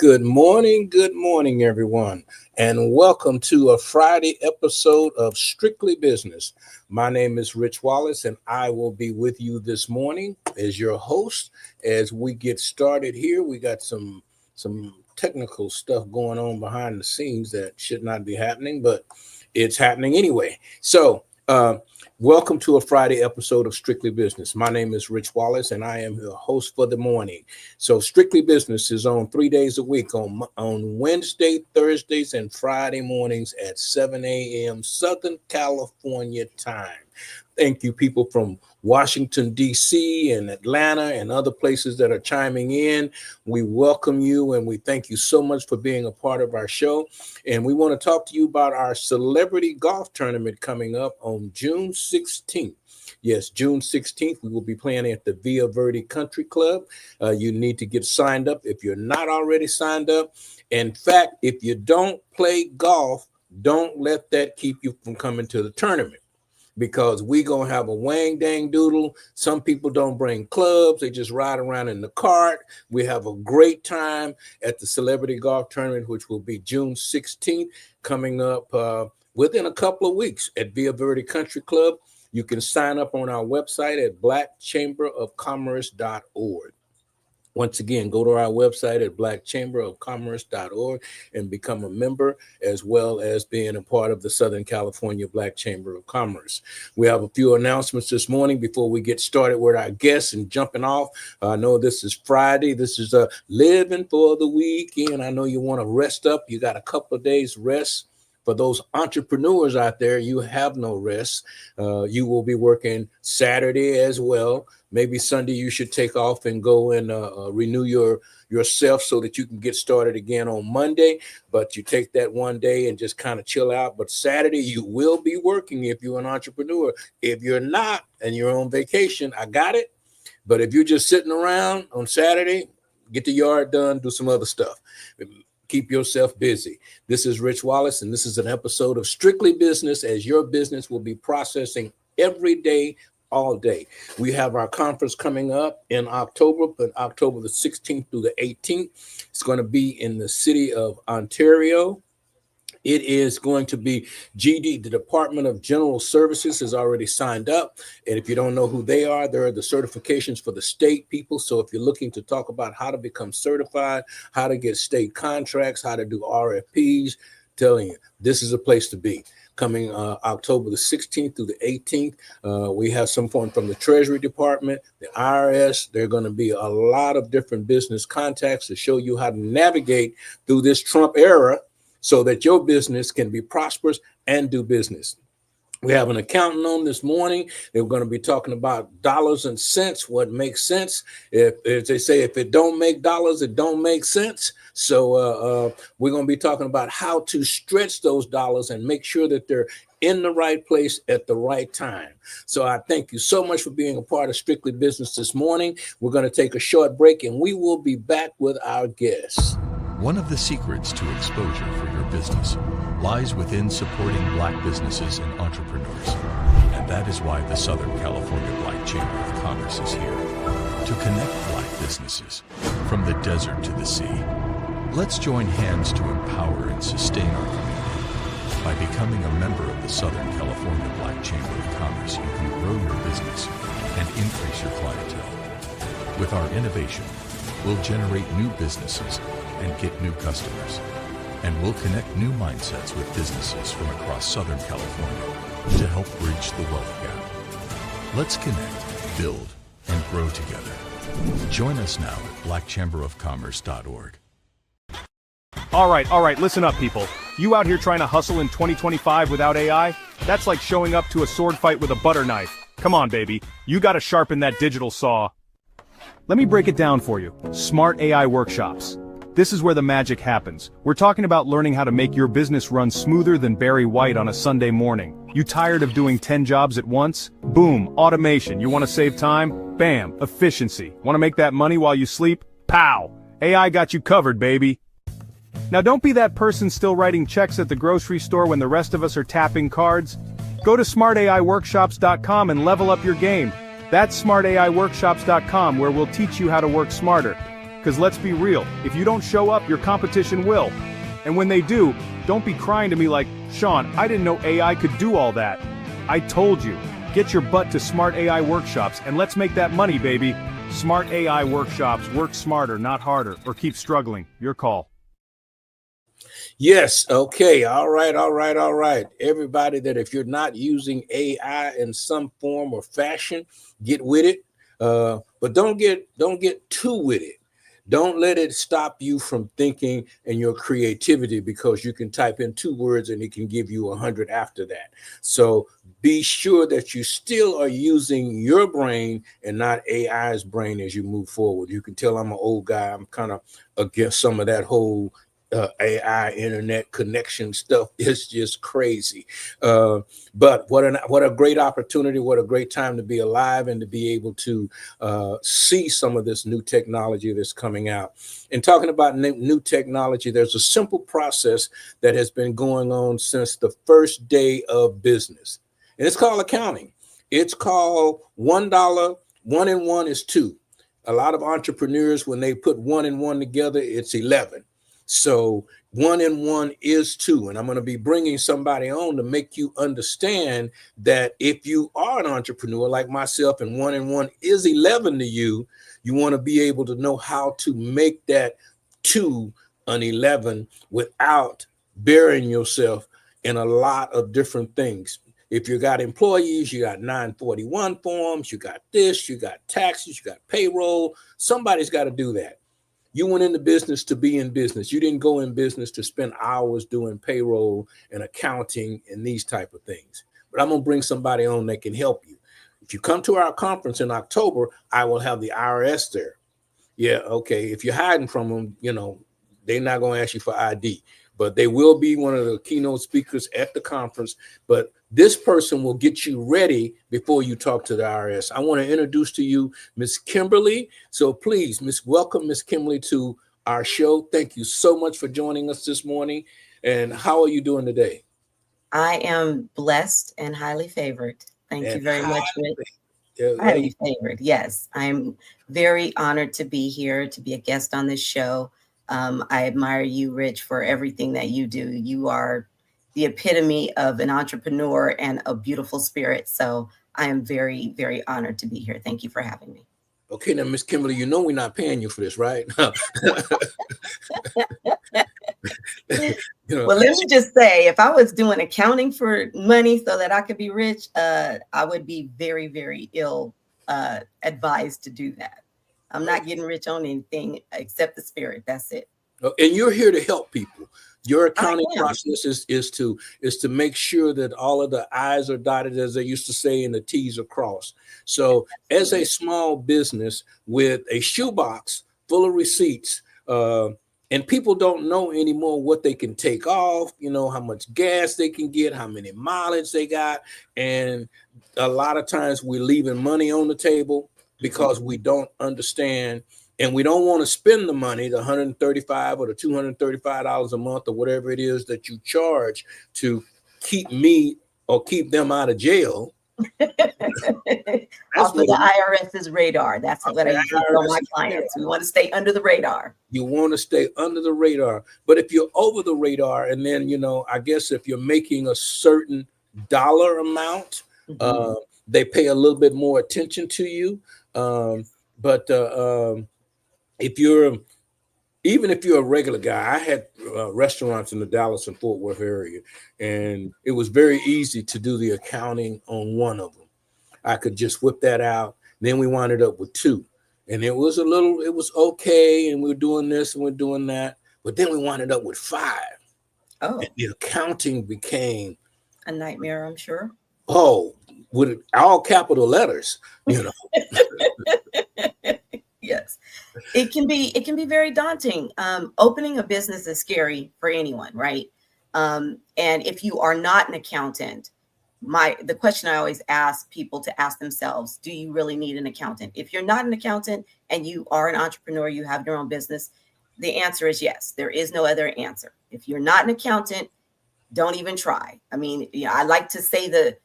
Good morning, everyone, and welcome to a Friday episode of Strictly Business. My name is Rich Wallace, and I will be with you this morning as your host. As we get started here, we got some technical stuff going on behind the scenes that should not be happening, but it's happening anyway. So, welcome to a Friday episode of Strictly Business. My name is Rich Wallace, and I am your host for the morning. So Strictly Business is on 3 days a week, on Wednesday, Thursdays, and Friday mornings at 7 a.m. Southern California time. Thank you, people from Washington, D.C. and Atlanta and other places that are chiming in. We welcome you, and we thank you so much for being a part of our show. And we want to talk to you about our celebrity golf tournament coming up on June 16th. Yes, June 16th, we will be playing at the Villa Verde Country Club. You need to get signed up if you're not already signed up. In fact, if you don't play golf, don't let that keep you from coming to the tournament, because we're going to have a wang dang doodle. Some people don't bring clubs. They just ride around in the cart. We have a great time at the Celebrity Golf Tournament, which will be June 16th, coming up within a couple of weeks at Villa Verde Country Club. You can sign up on our website at blackchamberofcommerce.org. Once again, go to our website at blackchamberofcommerce.org and become a member, as well as being a part of the Southern California Black Chamber of Commerce. We have a few announcements this morning before we get started with our guests and jumping off. I know this is Friday. This is living for the weekend. I know you want to rest up. You got a couple of days rest. For those entrepreneurs out there, you have no rest. You will be working Saturday as well. Maybe Sunday you should take off and go and renew yourself so that you can get started again on Monday. But you take that one day and just kind of chill out. But Saturday you will be working if you're an entrepreneur. If you're not and you're on vacation, I got it. But if you're just sitting around on Saturday, get the yard done, do some other stuff. Keep yourself busy. This is Rich Wallace, and this is an episode of Strictly Business, as your business will be processing every day, all day. We have our conference coming up in October, but October the 16th through the 18th. It's going to be in the city of Ontario. It is going to be GD, the Department of General Services, has already signed up. And if you don't know who they are, they're the certifications for the state people. So if you're looking to talk about how to become certified, how to get state contracts, how to do RFPs, telling you, this is a place to be. Coming October the 16th through the 18th, we have someone from the Treasury Department, the IRS. There are going to be a lot of different business contacts to show you how to navigate through this Trump era, so that your business can be prosperous and do business. We have an accountant on this morning. They're going to be talking about dollars and cents, what makes sense. If they say, if it don't make dollars, it don't make sense. So we're going to be talking about how to stretch those dollars and make sure that they're in the right place at the right time. So I thank you so much for being a part of Strictly Business this morning. We're going to take a short break, and we will be back with our guests. One of the secrets to exposure for your business lies within supporting Black businesses and entrepreneurs. And that is why the Southern California Black Chamber of Commerce is here to connect Black businesses from the desert to the sea. Let's join hands to empower and sustain our community. By becoming a member of the Southern California Black Chamber of Commerce, you can grow your business and increase your clientele. With our innovation, we'll generate new businesses and get new customers. And we'll connect new mindsets with businesses from across Southern California to help bridge the wealth gap. Let's connect, build, and grow together. Join us now at blackchamberofcommerce.org. All right, listen up, people. You out here trying to hustle in 2025 without AI? That's like showing up to a sword fight with a butter knife. Come on, baby. You gotta sharpen that digital saw. Let me break it down for you. Smart AI Workshops. This is where the magic happens. We're talking about learning how to make your business run smoother than Barry White on a Sunday morning. You tired of doing 10 jobs at once? Boom, automation. You want to save time? Bam, efficiency. Want to make that money while you sleep? Pow! AI got you covered, baby. Now don't be that person still writing checks at the grocery store when the rest of us are tapping cards. Go to smartaiworkshops.com and level up your game. That's smartaiworkshops.com, where we'll teach you how to work smarter. Because let's be real, if you don't show up, your competition will. And when they do, don't be crying to me like, Sean, I didn't know AI could do all that. I told you. Get your butt to Smart AI Workshops and let's make that money, baby. Smart AI Workshops, work smarter, not harder, or keep struggling. Your call. Yes. Okay. All right. Everybody, that if you're not using AI in some form or fashion, get with it. But don't get too with it. Don't let it stop you from thinking and your creativity, because you can type in 2 words and it can give you 100 after that. So be sure that you still are using your brain and not AI's brain as you move forward. You can tell I'm an old guy. I'm kind of against some of that whole AI internet connection stuff. Is just crazy. But what a great opportunity, what a great time to be alive and to be able to see some of this new technology that's coming out. And talking about new technology, there's a simple process that has been going on since the first day of business. And it's called accounting. It's called $1. 1 and 1 is 2. A lot of entrepreneurs, when they put 1 and 1 together, it's 11. So 1 and 1 is 2. And I'm going to be bringing somebody on to make you understand that if you are an entrepreneur like myself and 1 and 1 is 11 to you, you want to be able to know how to make that 2 an 11 without burying yourself in a lot of different things. If you got employees, you got 941 forms, you got this, you got taxes, you got payroll. Somebody's got to do that. You went into business to be in business. You didn't go in business to spend hours doing payroll and accounting and these type of things. But I'm going to bring somebody on that can help you. If you come to our conference in October, I will have the IRS there. Yeah, okay. If you're hiding from them, they're not going to ask you for ID. But they will be one of the keynote speakers at the conference. But this person will get you ready before you talk to the IRS. I want to introduce to you Miss Kimberly. So please, welcome Miss Kimberly to our show. Thank you so much for joining us this morning. And how are you doing today? I am blessed and highly favored. Thank you very much, Rich. Highly favored. Yes, I'm very honored to be here, to be a guest on this show. I admire you, Rich, for everything that you do. You are the epitome of an entrepreneur and a beautiful spirit. So I am very, very honored to be here. Thank you for having me. Okay, now, Miss Kimberly, we're not paying you for this, right? Well, let me just say, if I was doing accounting for money so that I could be rich, I would be very, very ill advised to do that. I'm not getting rich on anything except the spirit. That's it. And you're here to help people. Your accounting process is to make sure that all of the I's are dotted, as they used to say, and the T's are crossed. So as a small business with a shoebox full of receipts, and people don't know anymore what they can take off, how much gas they can get, how many mileage they got. And a lot of times we're leaving money on the table because we don't understand, and we don't want to spend the money, the $135 or the $235 a month or whatever it is that you charge to keep me or keep them out of jail. Off of the IRS's radar. That's what I use on my clients. We want to stay under the radar. You want to stay under the radar. But if you're over the radar, and then, I guess if you're making a certain dollar amount, they pay a little bit more attention to you. But if you're a regular guy, I had restaurants in the Dallas and Fort Worth area, and it was very easy to do the accounting on one of them. I could just whip that out. Then we wound up with 2, and it was okay. And we were doing this and we're doing that, but then we wound up with 5. Oh, and the accounting became a nightmare, I'm sure. Oh, with all capital letters, Yes, it can be very daunting. Opening a business is scary for anyone, right? And if you are not an accountant, the question I always ask people to ask themselves: do you really need an accountant? If you're not an accountant and you are an entrepreneur, you have your own business, the answer is yes. There is no other answer. If you're not an accountant, don't even try. I mean, I like to say the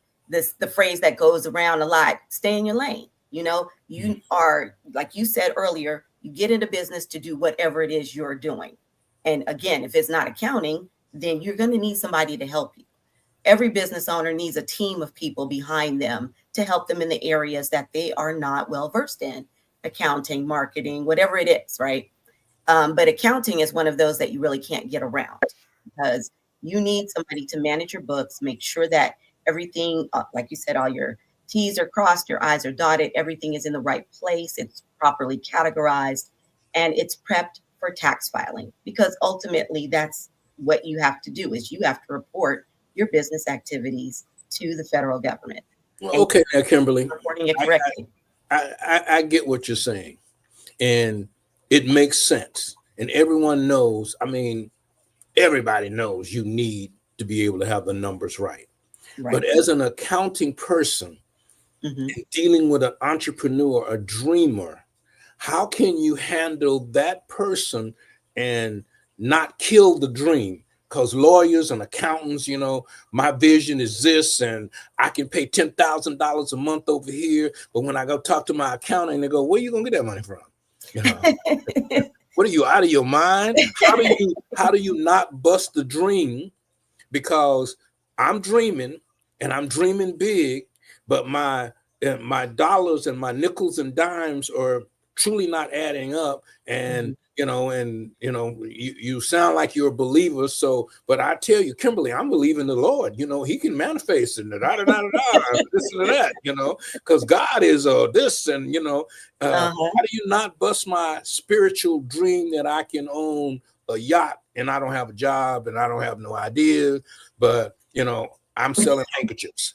phrase that goes around a lot: stay in your lane. You are, like you said earlier, You get into business to do whatever it is you're doing. And again, if it's not accounting, then you're going to need somebody to help you. Every business owner needs a team of people behind them to help them in the areas that they are not well versed in, accounting, marketing, whatever it is, right? But accounting is one of those that you really can't get around, because you need somebody to manage your books, make sure that everything, like you said, all your T's are crossed, your I's are dotted, everything is in the right place, it's properly categorized, and it's prepped for tax filing, because ultimately that's what you have to do, is you have to report your business activities to the federal government. Well, okay, now, Kimberly, reporting it correctly. I get what you're saying, and it makes sense. And everyone knows, I mean, everybody knows you need to be able to have the numbers right. But as an accounting person, dealing with an entrepreneur, a dreamer, how can you handle that person and not kill the dream? Because lawyers and accountants, you know, my vision is this, and I can pay $10,000 a month over here. But when I go talk to my accountant, they go, "Where are you gonna get that money from? You know, what are you, out of your mind? How do you not bust the dream? Because I'm dreaming, and I'm dreaming big, but my dollars and my nickels and dimes are truly not adding up. And you sound like you're a believer. So, but I tell you, Kimberly, I'm believing the Lord. You know, He can manifest in it, this and that. You know, because God is this, and how do you not bust my spiritual dream that I can own a yacht and I don't have a job and I don't have no ideas, but I'm selling handkerchiefs.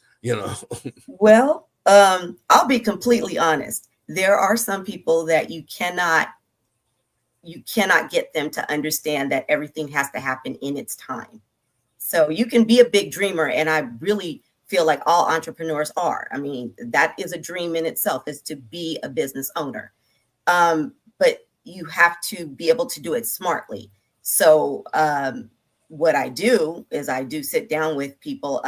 Well, I'll be completely honest. There are some people that you cannot get them to understand that everything has to happen in its time. So you can be a big dreamer, and I really feel like all entrepreneurs are. I mean, that is a dream in itself, is to be a business owner. But you have to be able to do it smartly. So what I do is I do sit down with people.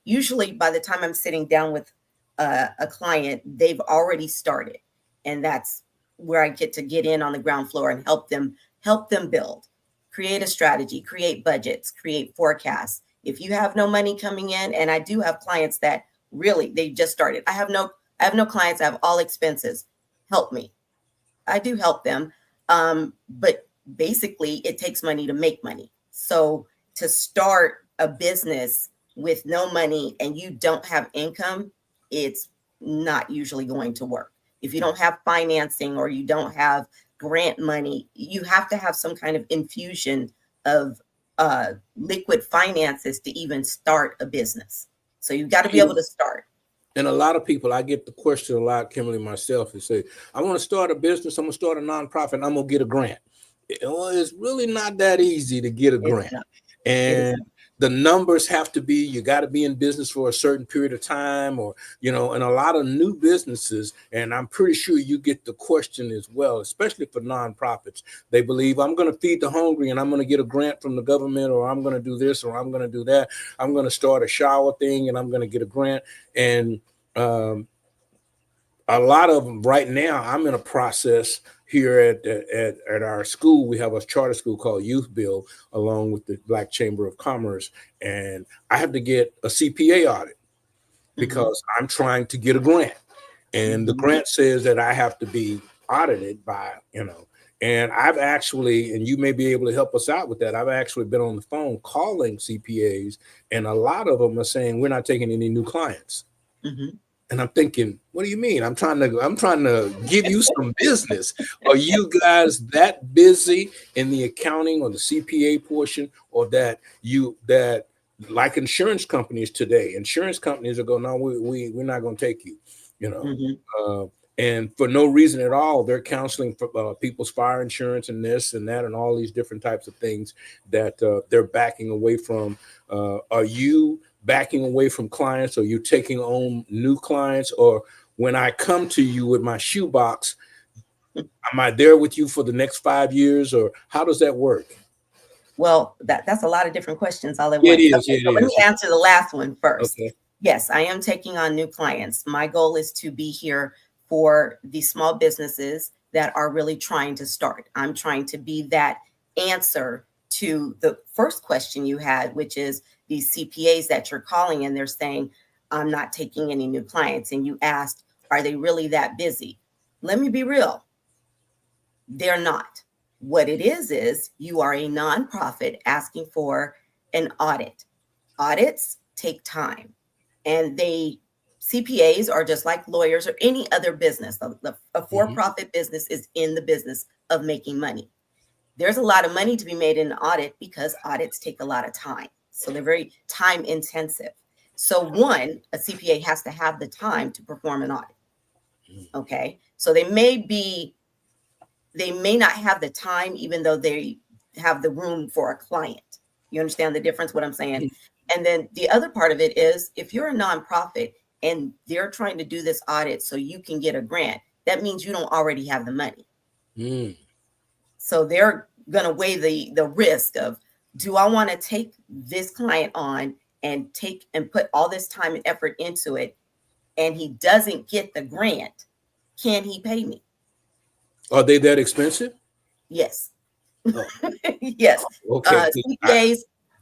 Usually by the time I'm sitting down with a client, they've already started. And that's where I get in on the ground floor and help them build, create a strategy, create budgets, create forecasts. If you have no money coming in, and I do have clients that really, they just started. I have no clients. I have all expenses. Help me. I do help them. But basically it takes money to make money. So to start a business with no money and you don't have income, it's not usually going to work. If you don't have financing or you don't have grant money, you have to have some kind of infusion of liquid finances to even start a business. So you've got to be able to start. And a lot of people, I get the question a lot, Kimberly, myself, and say, I want to start a business, I'm going to start a nonprofit, and I'm going to get a grant. Well, it's really not that easy to get a grant. And the numbers have to be, you got to be in business for a certain period of time, or, and a lot of new businesses. And I'm pretty sure you get the question as well, especially for nonprofits. They believe, I'm going to feed the hungry and I'm going to get a grant from the government, or I'm going to do this, or I'm going to do that. I'm going to start a shower thing and I'm going to get a grant. And a lot of them right now, I'm in a process here at our school. We have a charter school called Youth Build, along with the Black Chamber of Commerce. And I have to get a CPA audit because I'm trying to get a grant. And the grant says that I have to be audited by, and I've actually, and you may be able to help us out with that, I've actually been on the phone calling CPAs, and a lot of them are saying, we're not taking any new clients. And I'm thinking, what do you mean? I'm trying to give you some business. Are you guys that busy in the accounting or the CPA portion, or that like insurance companies today? Insurance companies are going, no, we're not going to take you, and for no reason at all, they're counseling for people's fire insurance and this and that and all these different types of things that they're backing away from. Are you backing away from clients? Or you taking on new clients? Or when I come to you with my shoebox, am I there with you for the next 5 years? Or how does that work? Well, that's a lot of different questions all at once. It is. Let me answer the last one first. Okay. Yes, I am taking on new clients. My goal is to be here for the small businesses that are really trying to start. I'm trying to be that answer to the first question you had, which is these CPAs that you're calling and they're saying, I'm not taking any new clients. And you asked, are they really that busy? Let me be real. They're not. What it is you are a nonprofit asking for an audit. Audits take time, and CPAs are just like lawyers or any other business. A for-profit business is in the business of making money. There's a lot of money to be made in an audit because audits take a lot of time. So they're very time intensive. So one, a CPA has to have the time to perform an audit. Okay. So they may not have the time, even though they have the room for a client. You understand the difference, what I'm saying? And then the other part of it is, if you're a nonprofit and they're trying to do this audit so you can get a grant, that means you don't already have the money. So they're going to weigh the risk of, do I want to take this client on and put all this time and effort into it, and he doesn't get the grant? Can he pay me? Are they that expensive? Yes. Oh. Yes. Okay.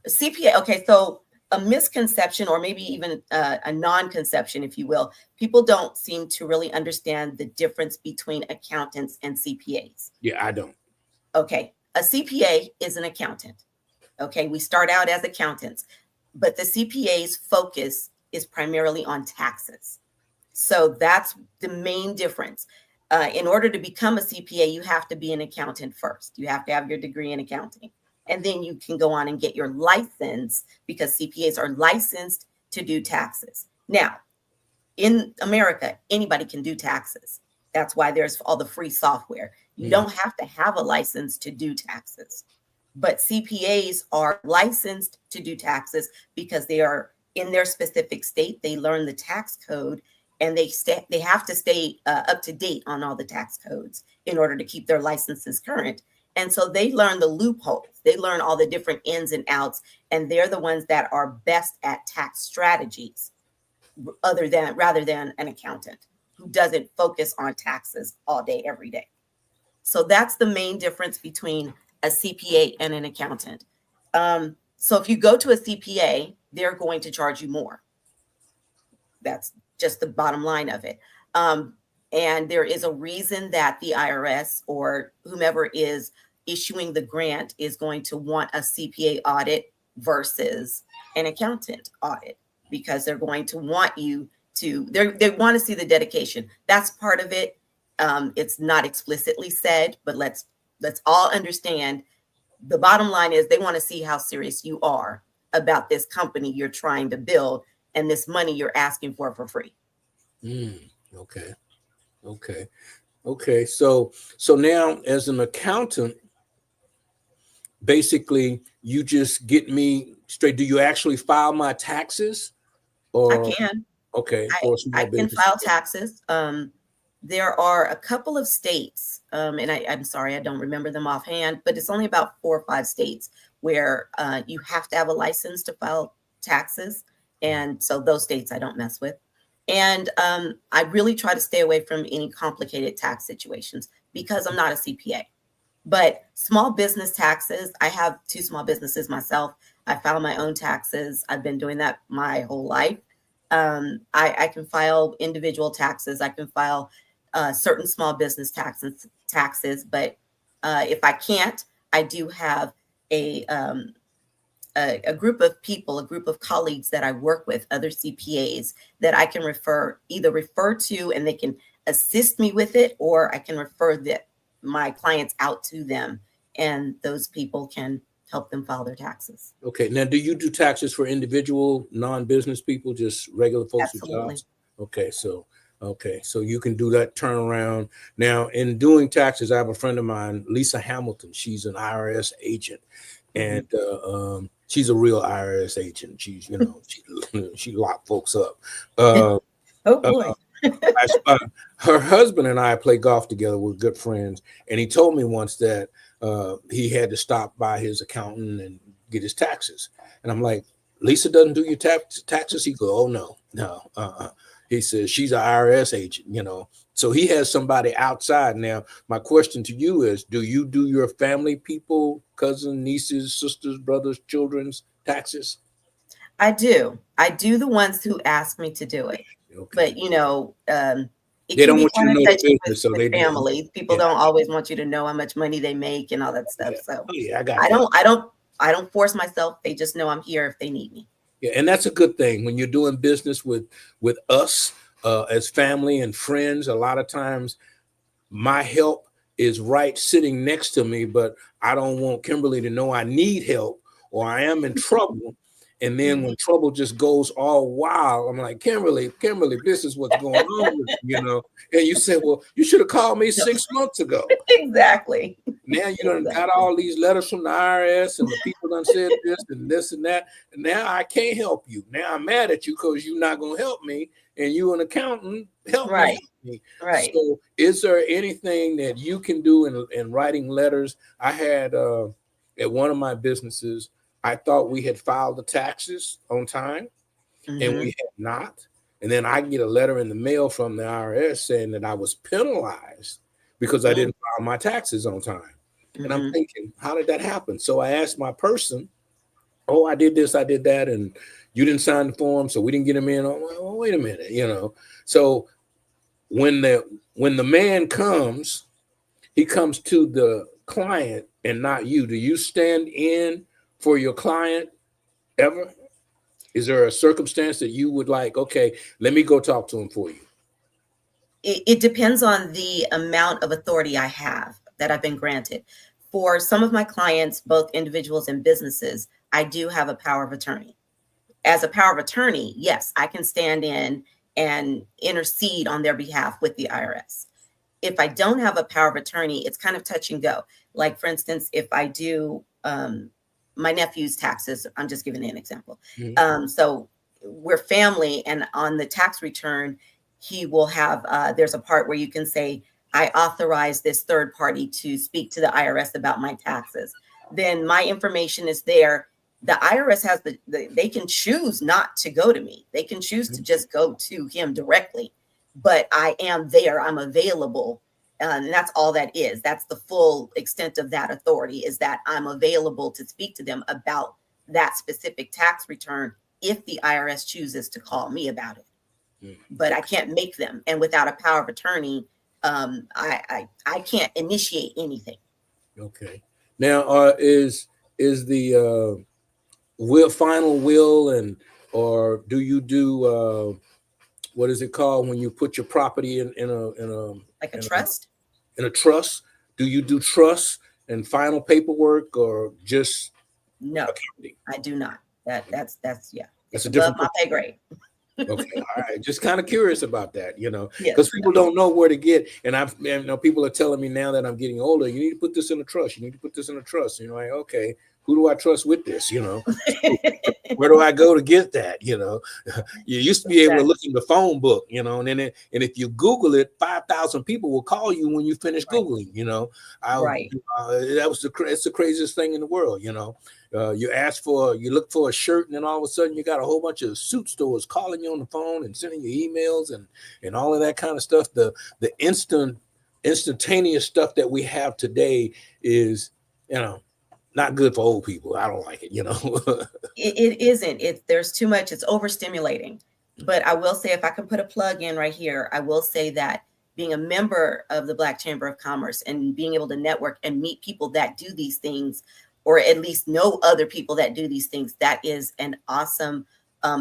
CPA. Okay. So a misconception, or maybe even a non-conception, if you will, people don't seem to really understand the difference between accountants and CPAs. Yeah, I don't. Okay. A CPA is an accountant. Okay. We start out as accountants, but the CPA's focus is primarily on taxes. So that's the main difference. In order to become a CPA, you have to be an accountant first. You have to have your degree in accounting. And then you can go on and get your license, because CPAs are licensed to do taxes. Now, in America, anybody can do taxes. That's why there's all the free software. You don't have to have a license to do taxes. But CPAs are licensed to do taxes because they are in their specific state. They learn the tax code, and they have to stay up to date on all the tax codes in order to keep their licenses current. And so they learn the loopholes. They learn all the different ins and outs, and they're the ones that are best at tax strategies, rather than an accountant who doesn't focus on taxes all day, every day. So that's the main difference between a CPA and an accountant. So if you go to a CPA, they're going to charge you more. That's just the bottom line of it. And there is a reason that the IRS or whomever is issuing the grant is going to want a CPA audit versus an accountant audit, because they're going to want you to, they want to see the dedication. That's part of it. It's not explicitly said, but let's all understand the bottom line is they want to see how serious you are about this company you're trying to build and this money you're asking for free. Okay. So now, as an accountant, basically you just get me straight. Do you actually file my taxes? Or I can. Okay. I can file taxes. There are a couple of states, and I'm sorry, I don't remember them offhand, but it's only about 4 or 5 states where you have to have a license to file taxes. And so those states I don't mess with. And I really try to stay away from any complicated tax situations because I'm not a CPA. But small business taxes, I have 2 small businesses myself. I file my own taxes. I've been doing that my whole life. I can file individual taxes. I can file certain small business taxes. But if I can't, I do have a group of people, a group of colleagues that I work with, other CPAs that I can either refer to and they can assist me with it, or I can refer my clients out to them and those people can help them file their taxes. Okay. Now, do you do taxes for individual non-business people, just regular folks with Absolutely. jobs? Okay. So you can do that turnaround. Now, in doing taxes, I have a friend of mine, Lisa Hamilton. She's an IRS agent, and she's a real IRS agent. She's, she locked folks up. Oh boy. Her husband and I play golf together. We're good friends. And he told me once that he had to stop by his accountant and get his taxes. And I'm like, Lisa doesn't do your taxes? He goes, oh, no. He says she's an IRS agent, you know. So he has somebody outside. Now, my question to you is, do you do your family people, cousins, nieces, sisters, brothers, children's taxes? I do. I do the ones who ask me to do it. Okay. But you know, it They can don't be want you to kind of know the touchy business, so with they do. family. People Yeah. don't always want you to know how much money they make and all that stuff. Yeah. So Oh, yeah, I got I that. don't force myself. They just know I'm here if they need me. Yeah, and that's a good thing when you're doing business with us as family and friends. A lot of times, my help is right sitting next to me, but I don't want Kimberly to know I need help or I am in trouble. And then when trouble just goes all wild, I'm like, Kimberly, this is what's going on with you, you know. And you say, well, you should have called me 6 months ago. Exactly. Now you done got all these letters from the IRS and the people done said this and that. And now I can't help you. Now I'm mad at you because you're not going to help me. And you an accountant, help me. Right. So is there anything that you can do in writing letters? I had at one of my businesses, I thought we had filed the taxes on time and we had not. And then I get a letter in the mail from the IRS saying that I was penalized because I didn't file my taxes on time. And I'm thinking, how did that happen? So I asked my person, oh, I did this, I did that, and you didn't sign the form, so we didn't get them in. Oh, wait a minute, you know. So when the man comes, he comes to the client and not you. Do you stand in for your client ever? Is there a circumstance that you would like, okay, let me go talk to him for you? It depends on the amount of authority I have that I've been granted. For some of my clients, both individuals and businesses, I do have a power of attorney. As a power of attorney, yes, I can stand in and intercede on their behalf with the IRS. If I don't have a power of attorney, it's kind of touch and go. Like, for instance, if I do my nephew's taxes, I'm just giving an example. So we're family, and on the tax return, he will have, there's a part where you can say, I authorize this third party to speak to the IRS about my taxes. Then my information is there. The IRS has they can choose not to go to me. They can choose to just go to him directly, but I am there. I'm available. And that's all that is. That's the full extent of that authority, is that I'm available to speak to them about that specific tax return if the IRS chooses to call me about it. But I can't make them. And without a power of attorney, I can't initiate anything. Okay. Now, is the final will, and or do you do what is it called when you put your property in a Like a trust? In a trust? Do you do trust and final paperwork, or just No, accounting? I do not. That's yeah. That's a Above different my pay grade. Okay, all right. Just kind of curious about that, you know, Yes. because people don't know where to get. And people are telling me now that I'm getting older, you need to put this in a trust. You need to put this in a trust. You know, like, okay, who do I trust with this? You know, where do I go to get that? You know, you used to be able to look in the phone book, you know, and if you Google it, 5,000 people will call you when you finish Googling. You know, it's the craziest thing in the world. You know, you look for a shirt, and then all of a sudden you got a whole bunch of suit stores calling you on the phone and sending you emails and all of that kind of stuff. The instantaneous stuff that we have today is, you know, not good for old people. I don't like it, you know. It isn't. There's too much. It's overstimulating. But I will say, if I can put a plug in right here, I will say that being a member of the Black Chamber of Commerce and being able to network and meet people that do these things, or at least know other people that do these things, that is an awesome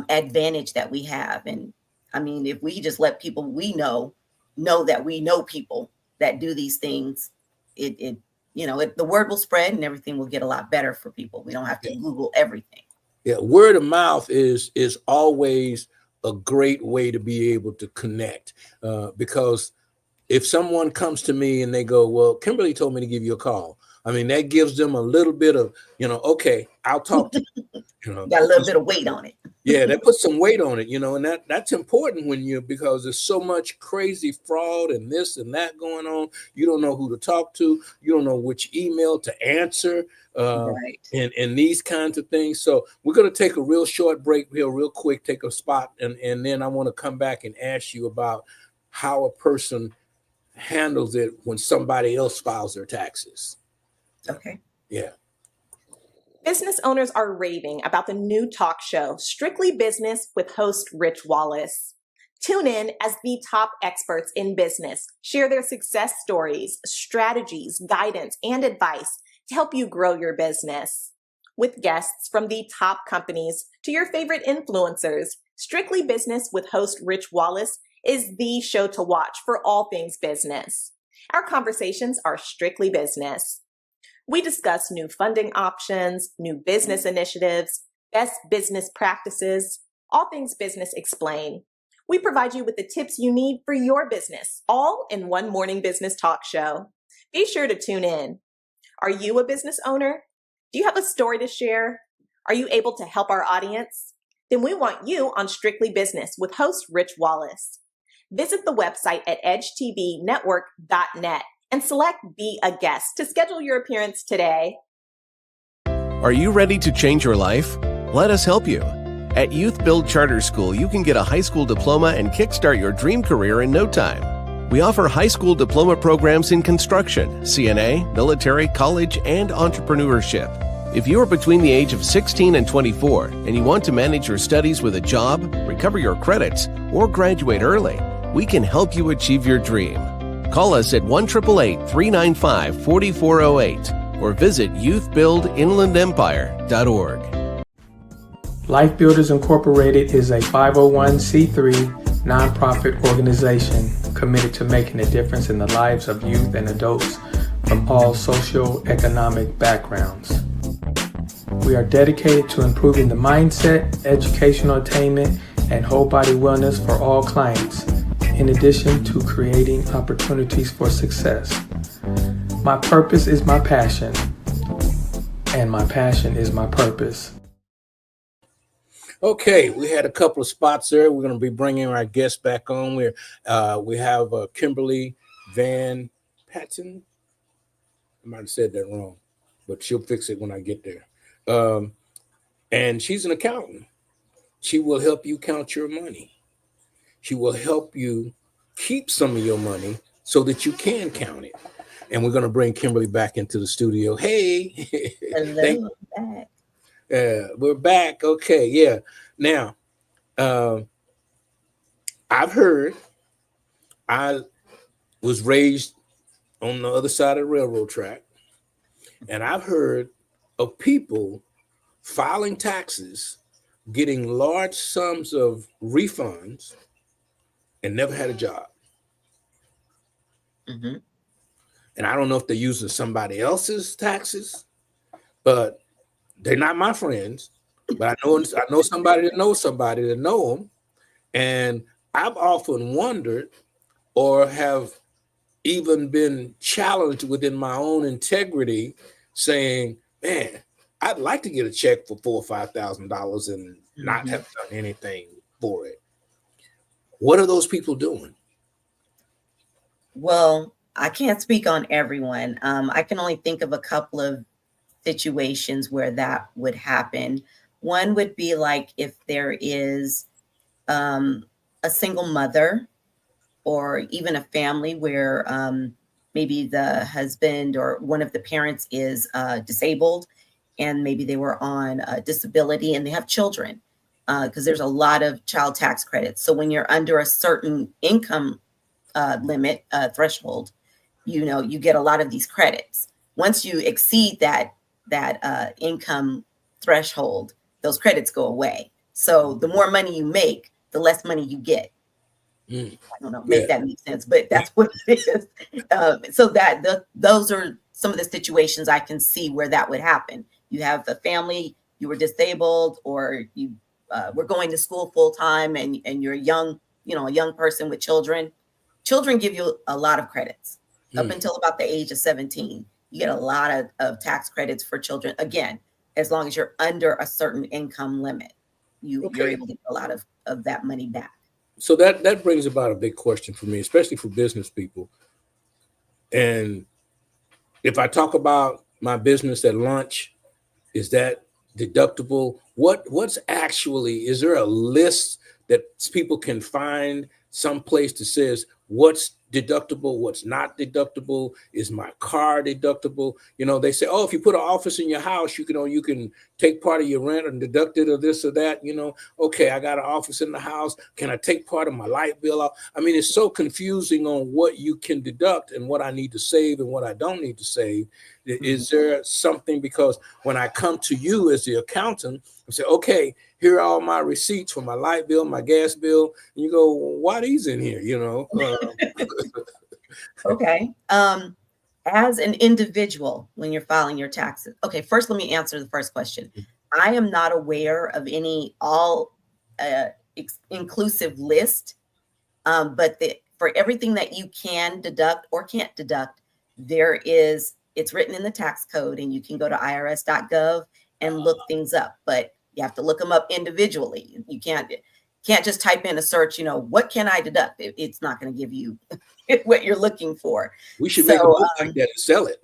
advantage that we have. And I mean, if we just let people we know that we know people that do these things, the word will spread and everything will get a lot better for people. We don't have to Google everything. Yeah, word of mouth is always a great way to be able to connect, because if someone comes to me and they go, well, Kimberly told me to give you a call, I mean, that gives them a little bit of, okay, I'll talk to you. Got a little bit of weight on it. Yeah, that puts some weight on it, and that's important because there's so much crazy fraud and this and that going on. You don't know who to talk to. You don't know which email to answer, Right. and these kinds of things. So we're going to take a real short break here, real quick, take a spot, and then I want to come back and ask you about how a person handles it when somebody else files their taxes. Okay. Yeah. Business owners are raving about the new talk show, Strictly Business with host Rich Wallace. Tune in as the top experts in business share their success stories, strategies, guidance, and advice to help you grow your business. With guests from the top companies to your favorite influencers, Strictly Business with host Rich Wallace is the show to watch for all things business. Our conversations are strictly business. We discuss new funding options, new business initiatives, best business practices, all things business explained. We provide you with the tips you need for your business, all in one morning business talk show. Be sure to tune in. Are you a business owner? Do you have a story to share? Are you able to help our audience? Then we want you on Strictly Business with host Rich Wallace. Visit the website at edgetvnetwork.net and select Be a Guest to schedule your appearance today. Are you ready to change your life? Let us help you. At Youth Build Charter School, you can get a high school diploma and kickstart your dream career in no time. We offer high school diploma programs in construction, CNA, military, college, and entrepreneurship. If you are between the age of 16 and 24 and you want to manage your studies with a job, recover your credits, or graduate early, we can help you achieve your dream. Call us at 1-888-395-4408 or visit youthbuildinlandempire.org. Life Builders Incorporated is a 501c3 nonprofit organization committed to making a difference in the lives of youth and adults from all socioeconomic backgrounds. We are dedicated to improving the mindset, educational attainment, and whole body wellness for all clients, in addition to creating opportunities for success. My purpose is my passion, and my passion is my purpose. Okay, we had a couple of spots there. We're going to be bringing our guests back on. We have Kimberly Van Patten. I might have said that wrong, but she'll fix it when I get there. And she's an accountant. She will help you count your money. She will help you keep some of your money so that you can count it. And we're going to bring Kimberly back into the studio. Hey. Hello, back. We're back. Okay, yeah. Now, I've heard, I was raised on the other side of the railroad track, and I've heard of people filing taxes, getting large sums of refunds, and never had a job. Mm-hmm. And I don't know if they're using somebody else's taxes, but they're not my friends. But I know somebody that knows somebody that know them. And I've often wondered, or have even been challenged within my own integrity, saying, man, I'd like to get a check for $4,000 or $5,000 and not have done anything for it. What are those people doing? Well, I can't speak on everyone. I can only think of a couple of situations where that would happen. One would be like if there is a single mother or even a family where maybe the husband or one of the parents is disabled, and maybe they were on disability and they have children, because there's a lot of child tax credits. So when you're under a certain income limit threshold, you get a lot of these credits. Once you exceed that income threshold, those credits go away. So the more money you make, the less money you get. I don't know, that makes sense, but that's what it is. So those are some of the situations I can see where that would happen. You have a family, you were disabled, or you were going to school full time, and you're young, a young person with children. Children give you a lot of credits up until about the age of 17. You get a lot of tax credits for children. Again, as long as you're under a certain income limit, you're Okay. able to get a lot of that money back. So that brings about a big question for me, especially for business people. And if I talk about my business at lunch, is that deductible? What's actually, is there a list that people can find someplace that says what's deductible, what's not deductible? Is my car deductible? You know, they say, oh, if you put an office in your house, you can take part of your rent and deduct it or this or that. You know, okay, I got an office in the house. Can I take part of my light bill out? I mean, it's so confusing on what you can deduct and what I need to save and what I don't need to save. Is there something, because when I come to you as the accountant, I say, okay, here are all my receipts for my light bill, my gas bill. And you go, why are these in here? You know? Okay. As an individual, when you're filing your taxes. Okay, first, let me answer the first question. I am not aware of any inclusive list, but for everything that you can deduct or can't deduct, it's written in the tax code, and you can go to irs.gov and look things up, but you have to look them up individually. You can't just type in a search, what can I deduct? It's not going to give you what you're looking for. We should make a book like that and sell it.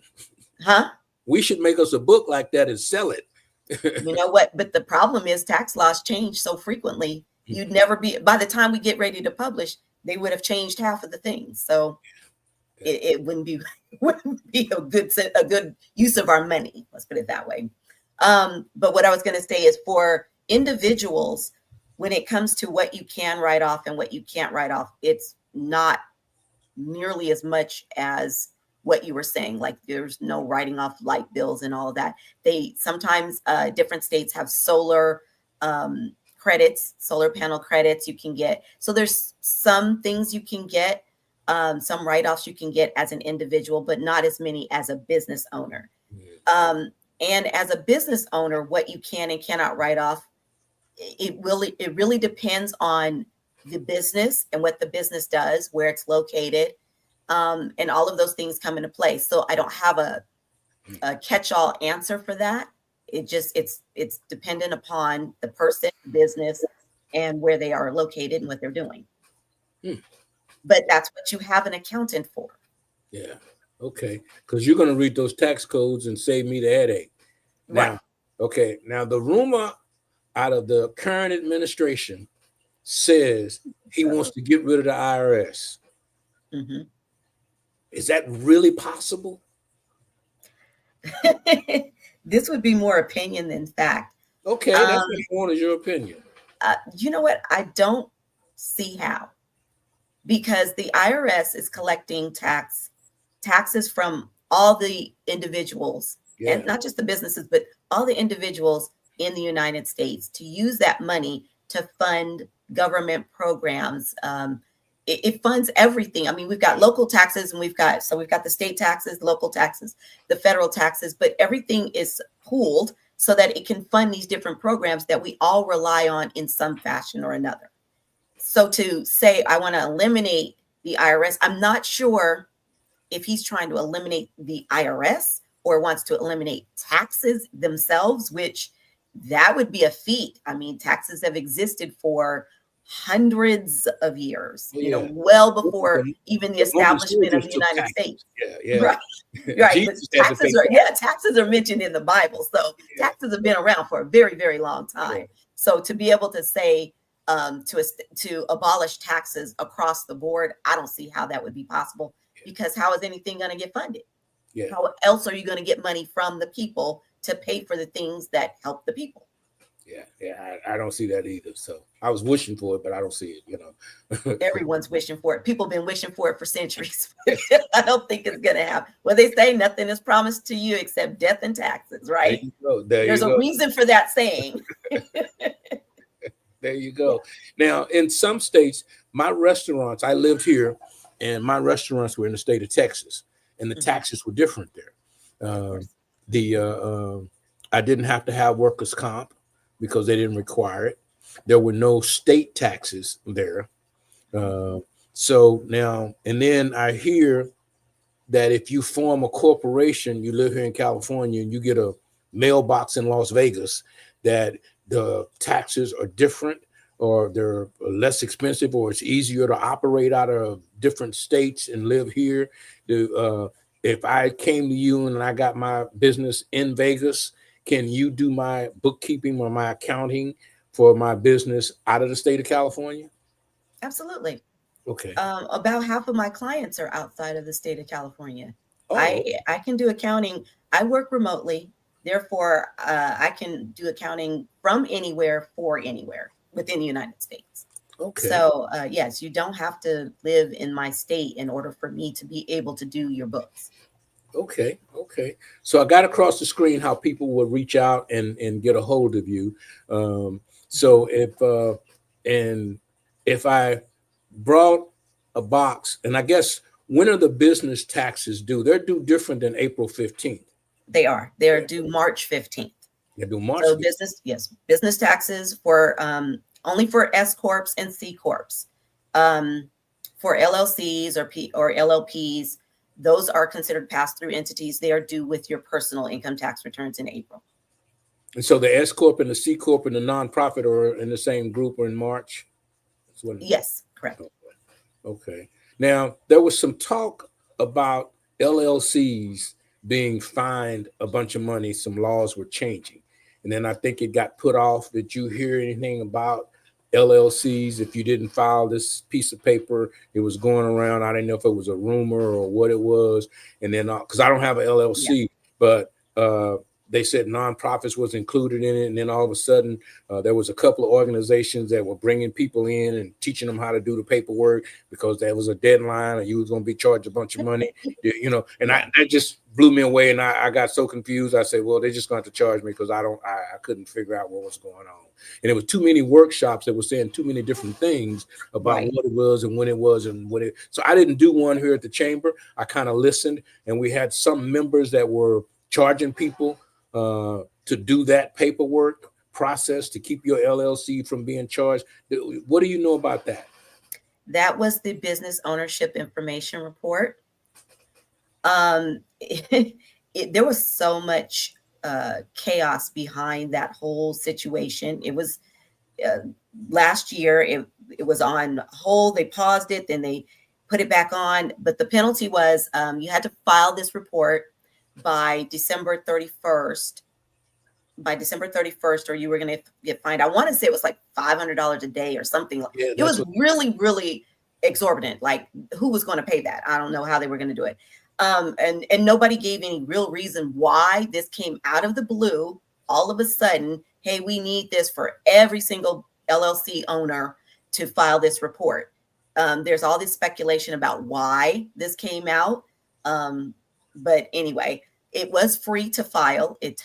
Huh? We should make us a book like that and sell it. You know what? But the problem is tax laws change so frequently. You'd never be, by the time we get ready to publish, they would have changed half of the things. So it wouldn't be a good use of our money. Let's put it that way. But what I was going to say is, for individuals, when it comes to what you can write off and what you can't write off, it's not nearly as much as what you were saying. Like, there's no writing off light bills and all of that. They sometimes different states have solar credits, solar panel credits you can get. So there's some things you can get, some write-offs you can get as an individual, but not as many as a business owner. And as a business owner, what you can and cannot write off, it really depends on the business and what the business does, where it's located, and all of those things come into play. So I don't have a catch-all answer for that. It's dependent upon the person, business, and where they are located and what they're doing. But that's what you have an accountant for. Yeah. Okay. Because you're going to read those tax codes and save me the headache. Now, Right. okay. Now, the rumor out of the current administration says he wants to get rid of the IRS. Mm-hmm. Is that really possible? This would be more opinion than fact. Okay. That's what I want, is your opinion. You know what? I don't see how, because the IRS is collecting taxes from all the individuals, and not just the businesses, but all the individuals in the United States, to use that money to fund government programs. It funds everything. I mean, we've got local taxes, and we've got the state taxes, local taxes, the federal taxes, but everything is pooled so that it can fund these different programs that we all rely on in some fashion or another. So to say, I want to eliminate the IRS, I'm not sure if he's trying to eliminate the IRS or wants to eliminate taxes themselves, which that would be a feat. I mean, taxes have existed for hundreds of years, well before even the establishment of the United States. Yeah. Right. Right. But taxes are mentioned in the Bible. So taxes have been around for a very, very long time. Yeah. So to be able to say, to abolish taxes across the board, I don't see how that would be possible, because how is anything going to get funded? Yeah. How else are you going to get money from the people to pay for the things that help the people? Yeah, I don't see that either. So I was wishing for it, but I don't see it, Everyone's wishing for it. People have been wishing for it for centuries. I don't think it's going to happen. Well, they say nothing is promised to you except death and taxes, right? There you go. There's a reason for that saying. There you go. Now, in some states, my restaurants, I lived here, and my restaurants were in the state of Texas, and the taxes were different there. I didn't have to have workers' comp because they didn't require it. There were no state taxes there. So now, and then I hear that if you form a corporation, you live here in California, and you get a mailbox in Las Vegas, that the taxes are different, or they're less expensive, or it's easier to operate out of different states and live here? If I came to you and I got my business in Vegas, can you do my bookkeeping or my accounting for my business out of the state of California? Absolutely. Okay. About half of my clients are outside of the state of California. Oh, I can do accounting. I work remotely, therefore I can do accounting from anywhere for anywhere within the United States. okay. So yes, you don't have to live in my state in order for me to be able to do your books. Okay. So I got across the screen how people would reach out and get a hold of you. So if I brought a box, and I guess, when are the business taxes due? They're due different than April 15th. They're due March 15th. They do March. So business taxes for only for S corps and C corps. For LLCs or LLPs, those are considered pass-through entities. They are due with your personal income tax returns in April. And so the S corp and the C corp and the nonprofit are in the same group, or in March? Yes, correct. Okay. Now, there was some talk about LLCs being fined a bunch of money. Some laws were changing. And then I think it got put off. Did you hear anything about LLCs? If you didn't file this piece of paper, it was going around. I didn't know if it was a rumor or what it was. And then, because I don't have an LLC, but they said nonprofits was included in it. And then all of a sudden, there was a couple of organizations that were bringing people in and teaching them how to do the paperwork, because there was a deadline and you was going to be charged a bunch of money, and that just blew me away. And I got so confused. I said, well, they're just going to charge me, because I couldn't figure out what was going on. And it was too many workshops that were saying too many different things about what it was and when it was and what it. So I didn't do one here at the chamber. I kind of listened, and we had some members that were charging people to do that paperwork process to keep your LLC from being charged. What do you know about that? That was the business ownership information report. There was so much chaos behind that whole situation. It was last year, it was on hold. They paused it, then they put it back on. But the penalty was you had to file this report by December 31st. By December 31st, or you were going to get fined. I want to say it was like $500 a day or something. It was really, really exorbitant. Like, who was going to pay that? I don't know how they were going to do it. And nobody gave any real reason why this came out of the blue. All of a sudden, hey, we need this for every single LLC owner to file this report. There's all this speculation about why this came out. But anyway, it was free to file. It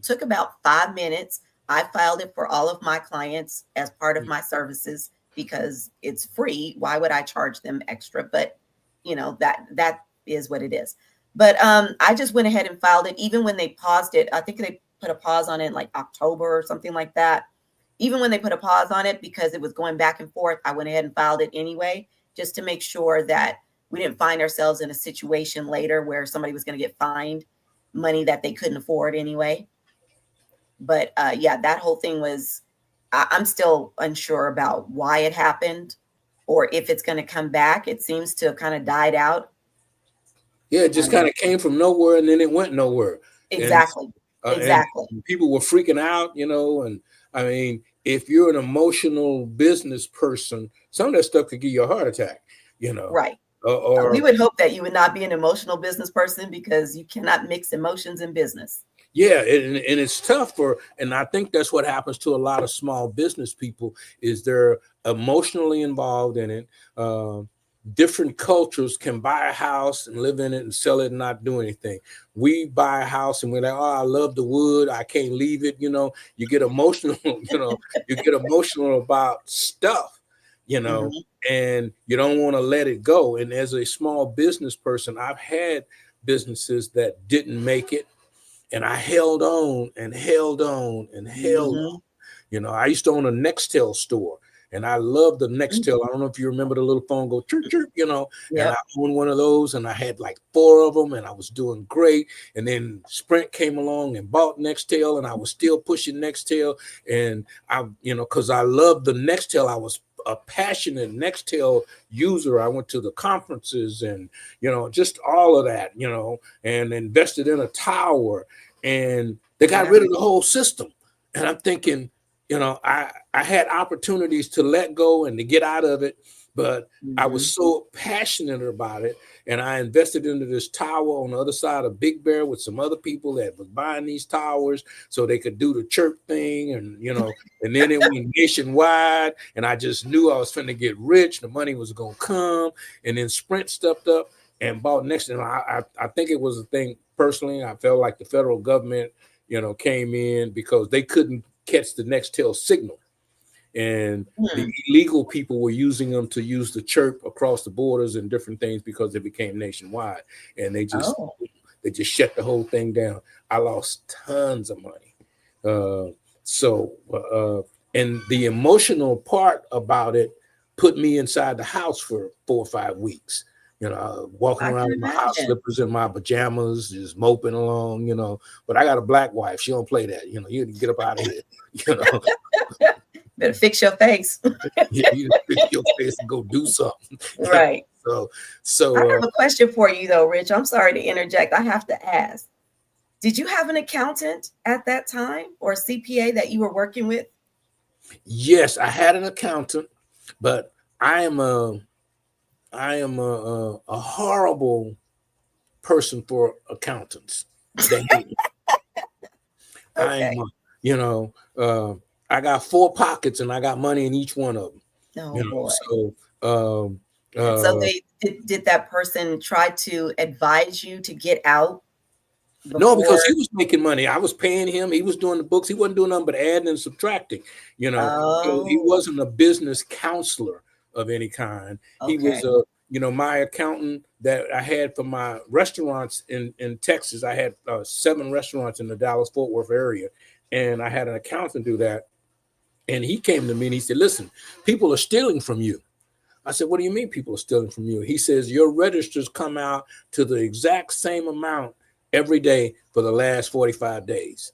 took about 5 minutes. I filed it for all of my clients as part of my services because it's free. Why would I charge them extra? But that is what it is. But I just went ahead and filed it. Even when they paused it, I think they put a pause on it in like October or something like that. Even when they put a pause on it because it was going back and forth, I went ahead and filed it anyway, just to make sure that we didn't find ourselves in a situation later where somebody was going to get fined money that they couldn't afford anyway. But that whole thing was, I'm still unsure about why it happened or if it's going to come back. It seems to have kind of died out. Yeah, it just kind of came from nowhere and then it went nowhere. Exactly. Exactly. And people were freaking out, and I mean, if you're an emotional business person, some of that stuff could give you a heart attack, Right. Or we would hope that you would not be an emotional business person because you cannot mix emotions in business. Yeah, and it's tough and I think that's what happens to a lot of small business people is they're emotionally involved in it. Different cultures can buy a house and live in it and sell it and not do anything. We buy a house and we're like, oh, I love the wood. I can't leave it. You get emotional, you get emotional about stuff, Mm-hmm. and you don't want to let it go. And as a small business person, I've had businesses that didn't make it. And I held on and held on and held on. I used to own a Nextel store. and I love the Nextel. I don't know if you remember the little phone go chirp chirp, you know. And Yep. I owned one of those, and I had like 4 of them, and I was doing great. And then Sprint came along and bought Nextel, and I was still pushing Nextel. And I, you know, because I loved the Nextel, I was a passionate Nextel user. I went to the conferences and, you know, just all of that, you know, and invested in a tower, and they got rid of the whole system. And I'm thinking, you know, I had opportunities to let go and to get out of it, but I was so passionate about it. And I invested into this tower on the other side of Big Bear with some other people that was buying these towers so they could do the chirp thing. And, you know, and then it went nationwide, and I just knew I was finna get rich. The money was going to come. And then Sprint stepped up and bought next. And I think it was a thing personally. I felt like the federal government, you know, came in because they couldn't catch the Nextel signal. And the illegal people were using them to use the chirp across the borders and different things because they became nationwide. And they just shut the whole thing down. I lost tons of money. And the emotional part about it put me inside the house for 4 or 5 weeks. You know, walking around in my house slippers and my pajamas, just moping along, you know. But I got a black wife. She don't play that. You know, you get up out of here, you know. Better fix your face. Yeah, you fix your face and go do something. Right. So I have a question for you though, Rich. I'm sorry to interject. I have to ask. Did you have an accountant at that time or a CPA that you were working with? Yes, I had an accountant, but I am a horrible person for accountants. They hate me. Okay. You know, I got 4 pockets and I got money in each one of them. Oh, You know, boy. so So they did that person try to advise you to get out? no, because before- he was making money. I was paying him. He was doing the books. He wasn't doing nothing but adding and subtracting, you know. So he Oh. wasn't a business counselor of any kind. He was Okay. you know, my accountant that I had for my restaurants in Texas. I had 7 restaurants in the Dallas-Fort Worth area, and I had an accountant do that. And he came to me and he said, listen, people are stealing from you. I said, what do you mean people are stealing from you? He says, your registers come out to the exact same amount every day for the last 45 days.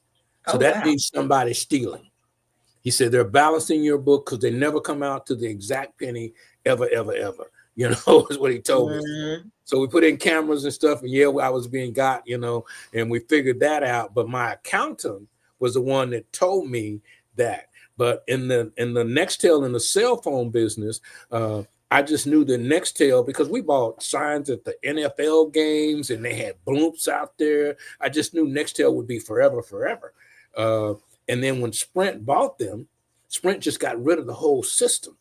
So that means somebody's stealing. He said, they're balancing your book because they never come out to the exact penny ever, ever, ever. You know, is what he told me. So we put in cameras and stuff, and I was being got, you know, and we figured that out. But my accountant was the one that told me that. But in the Nextel, in the cell phone business, I just knew the Nextel because we bought signs at the NFL games and they had bloops out there. I just knew Nextel would be forever, forever. And then when Sprint bought them, Sprint just got rid of the whole system.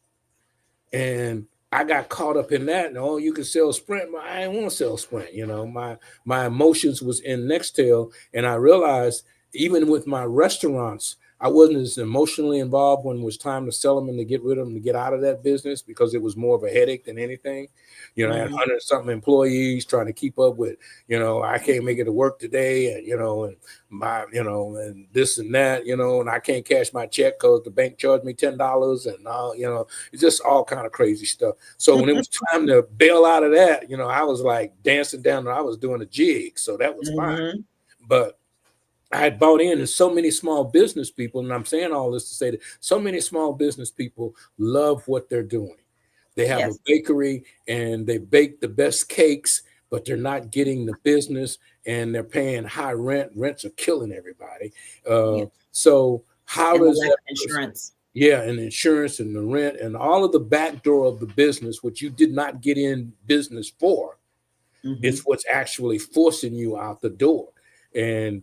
And I got caught up in that. And, you can sell Sprint, but I didn't want to sell Sprint. You know, my emotions was in Nextel. And I realized even with my restaurants, I wasn't as emotionally involved when it was time to sell them and to get rid of them, to get out of that business, because it was more of a headache than anything. You know, I had 100-something employees trying to keep up with, you know, I can't make it to work today, and, you know, and my, you know, and this and that, you know, and I can't cash my check because the bank charged me $10 and, you know, it's just all kind of crazy stuff. So when it was time to bail out of that, you know, I was like dancing down and I was doing a jig. So that was fine. But I had bought in, and so many small business people, and I'm saying all this to say that so many small business people love what they're doing. They have a bakery and they bake the best cakes, but they're not getting the business and they're paying high rent. Rents are killing everybody. So how does that insurance? Yeah, and insurance and the rent and all of the back door of the business, which you did not get in business for, it's what's actually forcing you out the door. And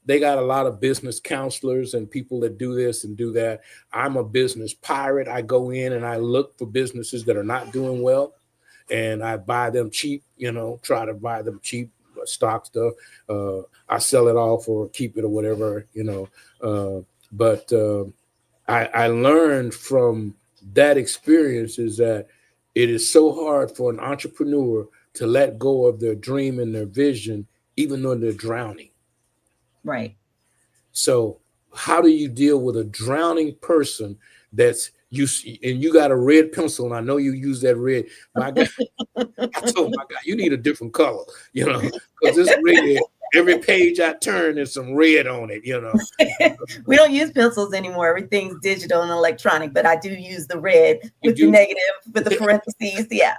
they got a lot of business counselors and people that do this and do that. I'm a business pirate. I go in and I look for businesses that are not doing well, and I buy them cheap, you know, try to buy them cheap stock stuff. I sell it off or keep it or whatever, you know. But I learned from that experience is that it is so hard for an entrepreneur to let go of their dream and their vision, even though they're drowning. Right. So how do you deal with a drowning person that's and you got a red pencil, and I know you use that red. My guy, I told my guy, you need a different color, because this red, every page I turn, there's some red on it, We don't use pencils anymore. Everything's digital and electronic, but I do use the red with You the do? negative, with the parentheses. Yeah.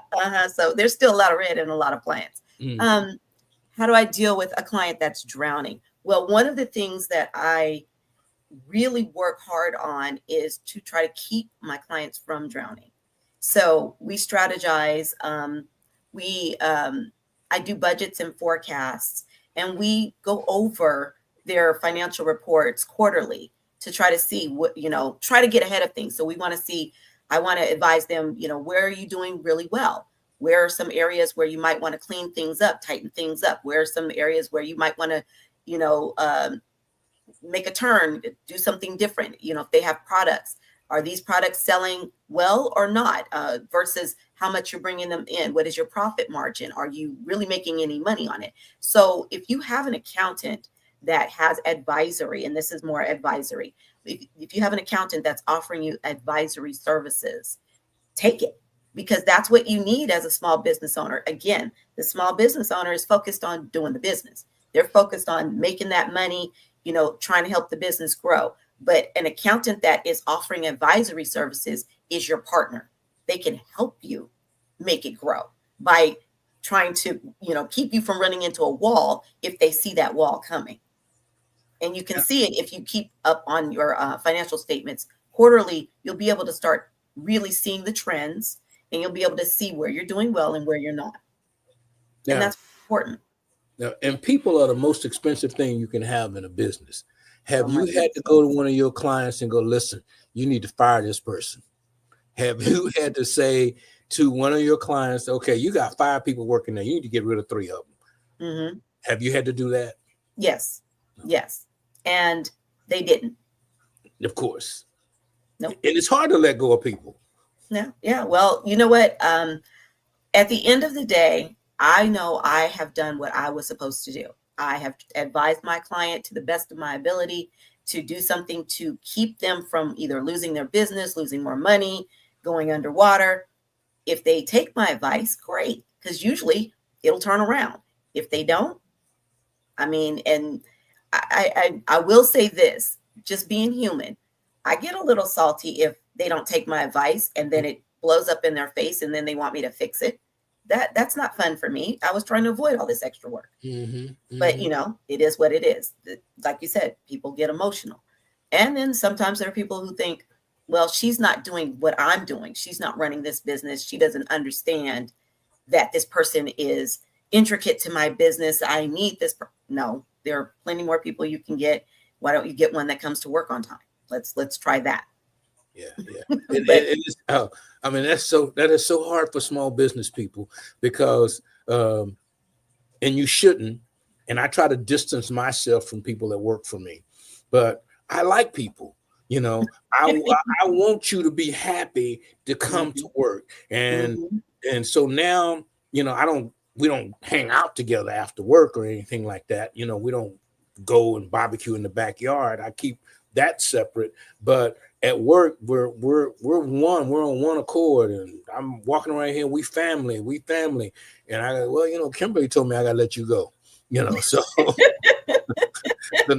So there's still a lot of red in a lot of plants. Mm. How do I deal with a client that's drowning? Well, one of the things that I really work hard on is to try to keep my clients from drowning. So we strategize. I do budgets and forecasts, and we go over their financial reports quarterly to try to see what, try to get ahead of things. So we want to see, I want to advise them, where are you doing really well? Where are some areas where you might want to clean things up, tighten things up? Where are some areas where you might want to, make a turn, do something different? If they have products, are these products selling well or not? Versus how much you're bringing them in? What is your profit margin? Are you really making any money on it? So if you have an accountant that has advisory, and this is more advisory, if you have an accountant that's offering you advisory services, take it, because that's what you need as a small business owner. Again, the small business owner is focused on doing the business. They're focused on making that money, trying to help the business grow. But an accountant that is offering advisory services is your partner. They can help you make it grow by trying to, keep you from running into a wall if they see that wall coming. And you can see it if you keep up on your financial statements quarterly. You'll be able to start really seeing the trends, and you'll be able to see where you're doing well and where you're not. Now, And that's important. now, and people are the most expensive thing you can have in a business. Have Oh, my you had to go to one of your clients and go, listen, you need to fire this person? Have you had to say to one of your clients, okay, you got 5 people working there, you need to get rid of 3 of them? Mm-hmm. Have you had to do that? Yes. Yes. And they didn't. Of course. Nope. And it's hard to let go of people. Yeah. Well, you know what? At the end of the day, I know I have done what I was supposed to do. I have advised my client to the best of my ability to do something to keep them from either losing their business, losing more money, going underwater. If they take my advice, great, because usually it'll turn around. If they don't, and I will say this, just being human, I get a little salty if they don't take my advice and then it blows up in their face and then they want me to fix it. That's not fun for me. I was trying to avoid all this extra work. But it is what it is. Like you said, people get emotional. And then sometimes there are people who think, well, she's not doing what I'm doing. She's not running this business. She doesn't understand that this person is intricate to my business. I need this. No, there are plenty more people you can get. Why don't you get one that comes to work on time? Let's try that. Yeah. That is so hard for small business people because, and you shouldn't. And I try to distance myself from people that work for me, but I like people. I want you to be happy to come to work, and so now we don't hang out together after work or anything like that. We don't go and barbecue in the backyard. I keep that separate, but at work we're one. We're on one accord, and I'm walking around here. We family, and I go, well, Kimberly told me I gotta let you go. So the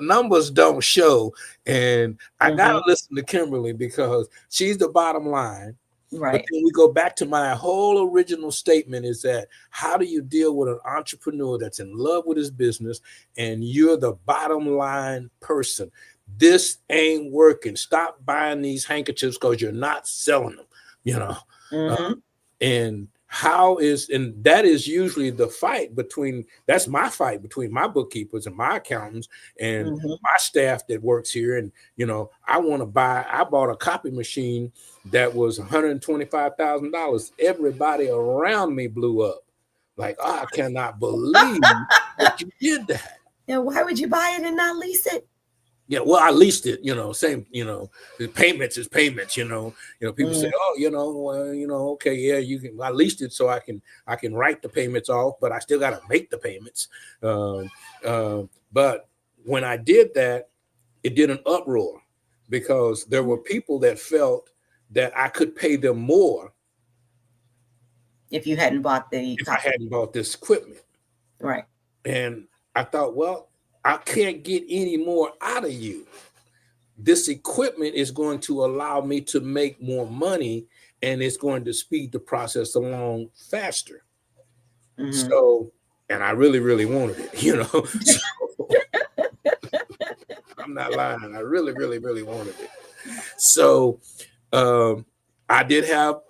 numbers don't show, and I gotta listen to Kimberly because she's the bottom line. Right. But then we go back to my whole original statement is that how do you deal with an entrepreneur that's in love with his business and you're the bottom line person? This ain't working. Stop buying these handkerchiefs because you're not selling them, and that is usually the fight that's my fight between my bookkeepers and my accountants and my staff that works here. And, I bought a copy machine that was $125,000. Everybody around me blew up. Like, I cannot believe that you did that. Yeah. Why would you buy it and not lease it? Yeah, well, I leased it, same, the payments is payments, people say, oh, okay, yeah, you can, I leased it so I can write the payments off, but I still got to make the payments. But when I did that, it did an uproar. because there were people that felt that I could pay them more If you hadn't bought if I hadn't bought this equipment. right. And I thought, well, I can't get any more out of you. This equipment is going to allow me to make more money, and it's going to speed the process along faster. Mhm. So, and I really, really wanted it, you know. So, I'm not lying. I really, really, really wanted it. So I did have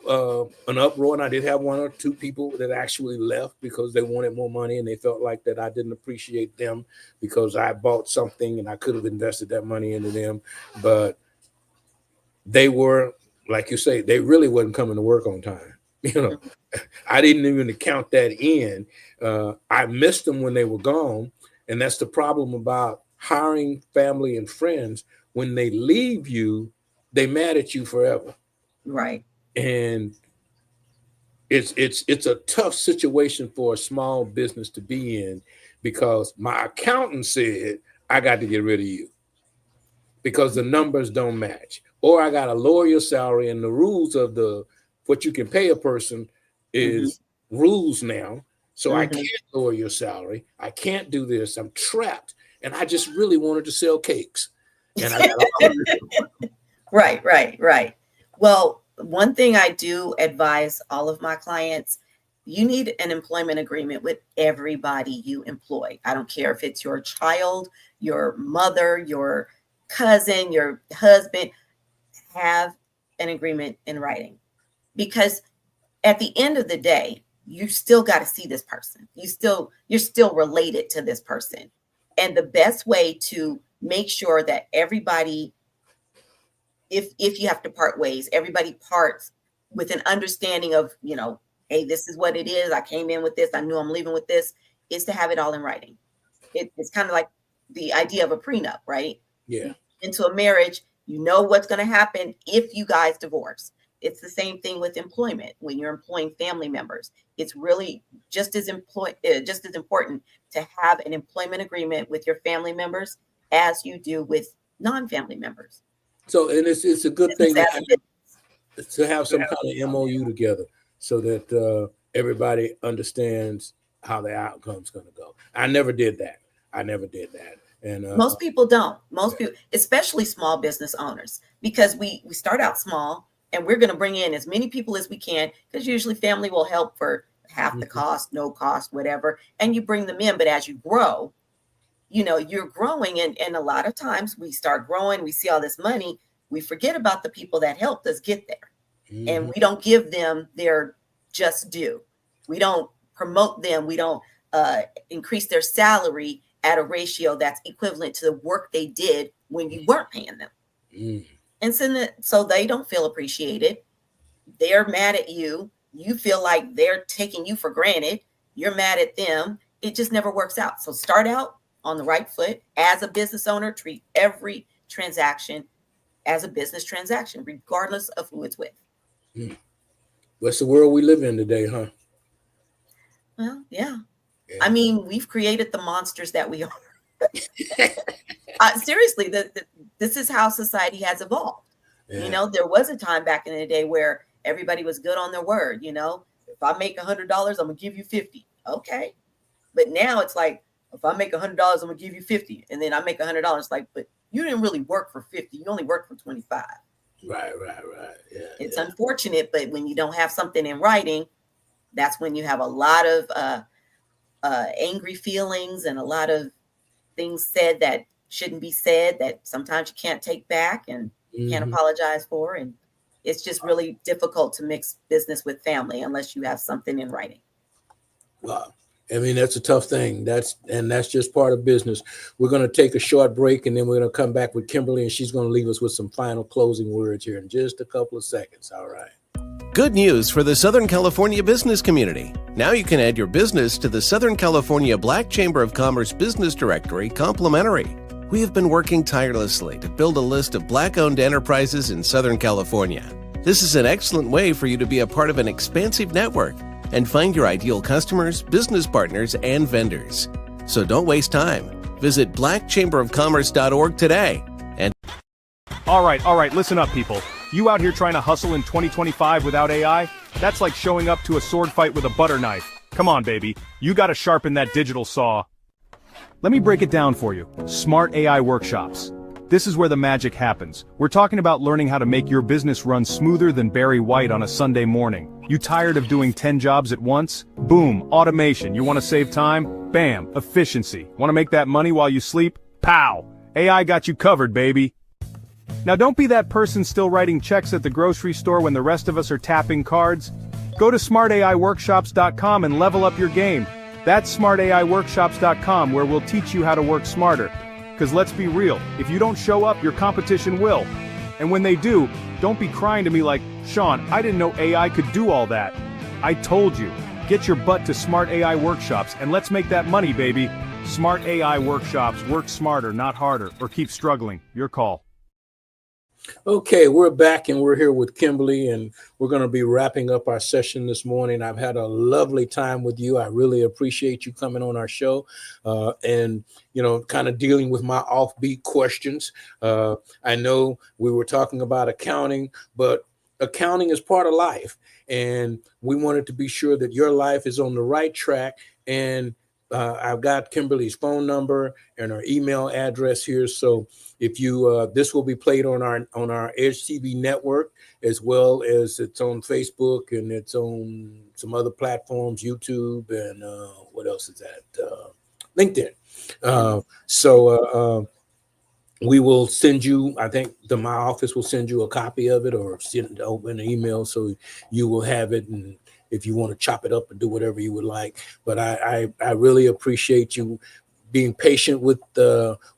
an uproar, and I did have one or two people that actually left because they wanted more money, and they felt like that I didn't appreciate them because I bought something and I could have invested that money into them. But they were, like you say, they really wasn't coming to work on time. You know, I didn't even count that in. I missed them when they were gone. And that's the problem about hiring family and friends. When they leave you, they mad at you forever. Right. And it's a tough situation for a small business to be in, because my accountant said I got to get rid of you because the numbers don't match, or I got to lower your salary, and the rules of what you can pay a person is rules now. So I can't lower your salary. I can't do this. I'm trapped. And I just really wanted to sell cakes. And I got all Right. Well, one thing I do advise all of my clients, you need an employment agreement with everybody you employ. I don't care if it's your child, your mother, your cousin, your husband, have an agreement in writing. Because at the end of the day, you still got to see this person. You're still related to this person. And the best way to make sure that everybody, if you have to part ways, everybody parts with an understanding of, you know, hey, this is what it is. I came in with this. I knew I'm leaving with this, is to have it all in writing. It's kind of like the idea of a prenup, right? Yeah. Into a marriage, you know what's going to happen if you guys divorce. It's the same thing with employment. When you're employing family members, it's really just as important to have an employment agreement with your family members as you do with non-family members. So, and it's a good thing to have some kind of MOU together so that everybody understands how the outcome's going to go. I never did that. And most people don't. Most people, especially small business owners, because we start out small and we're going to bring in as many people as we can, because usually family will help for half the cost, no cost, whatever. And you bring them in. But as you grow, you know, you're growing. And a lot of times we start growing, we see all this money, we forget about the people that helped us get there. And we don't give them their just due. We don't promote them. We don't increase their salary at a ratio that's equivalent to the work they did when you weren't paying them. And so they don't feel appreciated. They're mad at you. You feel like they're taking you for granted. You're mad at them. It just never works out. So start out on the right foot. As a business owner, treat every transaction as a business transaction, regardless of who it's with. What's the world we live in today, huh? Well, yeah. I mean, we've created the monsters that we are. Seriously, this is how society has evolved. Yeah. You know, there was a time back in the day where everybody was good on their word. You know, if I make $100, I'm gonna give you 50. Okay, but now it's like, if I make $100, I'm gonna give you 50, and then I make $100. Like, but you didn't really work for 50. You only worked for 25. Right. Yeah, it's unfortunate, but when you don't have something in writing, that's when you have a lot of angry feelings and a lot of things said that shouldn't be said, that sometimes you can't take back and you can't apologize for. And it's just really difficult to mix business with family unless you have something in writing. Wow. I mean, that's a tough thing. That's just part of business. We're going to take a short break, and then we're going to come back with Kimberly, and she's going to leave us with some final closing words here in just a couple of seconds. All right. Good news for the Southern California business community. Now you can add your business to the Southern California Black Chamber of Commerce Business Directory complimentary. We have been working tirelessly to build a list of Black-owned enterprises in Southern California. This is an excellent way for you to be a part of an expansive network and find your ideal customers, business partners, and vendors. So don't waste time. Visit blackchamberofcommerce.org today. And All right, listen up, people. You out here trying to hustle in 2025 without AI? That's like showing up to a sword fight with a butter knife. Come on, baby. You gotta sharpen that digital saw. Let me break it down for you. Smart AI workshops. This is where the magic happens. We're talking about learning how to make your business run smoother than Barry White on a Sunday morning. You tired of doing 10 jobs at once? Boom, automation. You want to save time? Bam, efficiency. Want to make that money while you sleep? Pow! AI got you covered, baby. Now don't be that person still writing checks at the grocery store when the rest of us are tapping cards. Go to smartaiworkshops.com and level up your game. That's smartaiworkshops.com, where we'll teach you how to work smarter. Because let's be real, if you don't show up, your competition will. And when they do, don't be crying to me like, Sean, I didn't know AI could do all that. I told you. Get your butt to Smart AI Workshops and let's make that money, baby. Smart AI Workshops, work smarter, not harder, or keep struggling. Your call. Okay, we're back and we're here with Kimberly, and we're going to be wrapping up our session this morning. I've had a lovely time with you. I really appreciate you coming on our show and, kind of dealing with my offbeat questions. I know we were talking about accounting, but accounting is part of life, and we wanted to be sure that your life is on the right track. And I've got Kimberly's phone number and her email address here. So if you, this will be played on our Edge TV network, as well as it's on Facebook and it's on some other platforms, YouTube, and what else is that? LinkedIn. We will send you, I think my office will send you a copy of it, or send open an email so you will have it. And if you want to chop it up and do whatever you would like. But I really appreciate you being patient with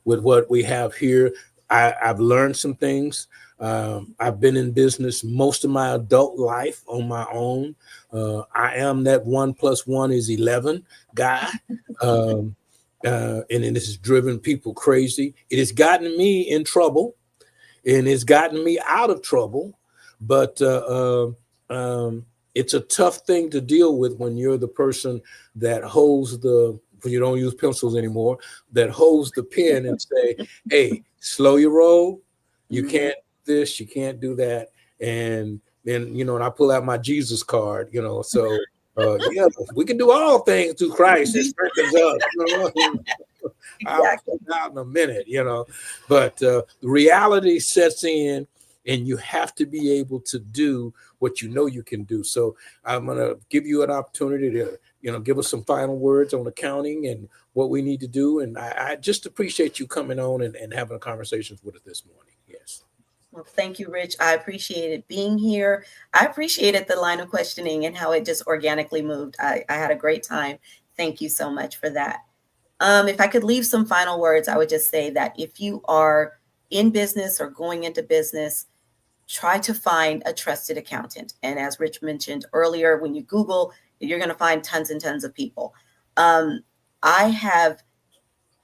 what we have here. I've learned some things. I've been in business most of my adult life on my own. I am that 1 + 1 = 11 guy. And this has driven people crazy. It has gotten me in trouble, and it's gotten me out of trouble. But it's a tough thing to deal with when you're the person that holds you don't use pencils anymore, that holds the pen and say, hey, slow your roll. You can't do this, you can't do that. And then, and I pull out my Jesus card, so we can do all things through Christ that strengthens us. Exactly. I'll in a minute, but the reality sets in, and you have to be able to do what you can do. So I'm going to give you an opportunity to, give us some final words on accounting and what we need to do. And I just appreciate you coming on and having conversations with us this morning. Yes. Well, thank you, Rich. I appreciated being here. I appreciated the line of questioning and how it just organically moved. I had a great time. Thank you so much for that. If I could leave some final words, I would just say that if you are in business or going into business, try to find a trusted accountant. And as Rich mentioned earlier, when you Google, you're going to find tons and tons of people. I have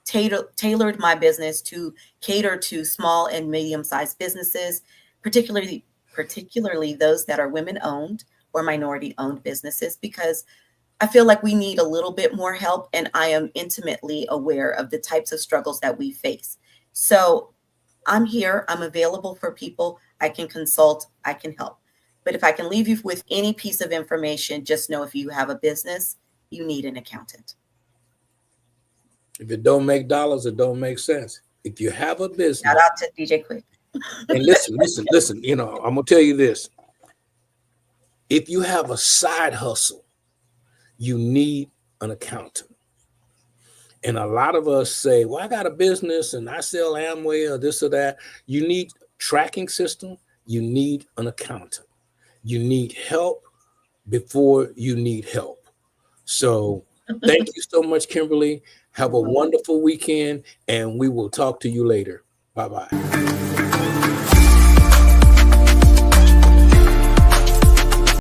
tailored my business to cater to small and medium-sized businesses, particularly those that are women-owned or minority-owned businesses, because I feel like we need a little bit more help, and I am intimately aware of the types of struggles that we face. So I'm here. I'm available for people. I can consult. I can help. But if I can leave you with any piece of information, just know if you have a business, you need an accountant. If it don't make dollars, it don't make sense. If you have a business. Shout out to DJ Quick. And listen, I'm going to tell you this. If you have a side hustle, you need an accountant. And a lot of us say, well, I got a business and I sell Amway or this or that. You need tracking system. You need an accountant. You need help before you need help. So thank you so much, Kimberly. Have a wonderful weekend, and we will talk to you later. Bye-bye.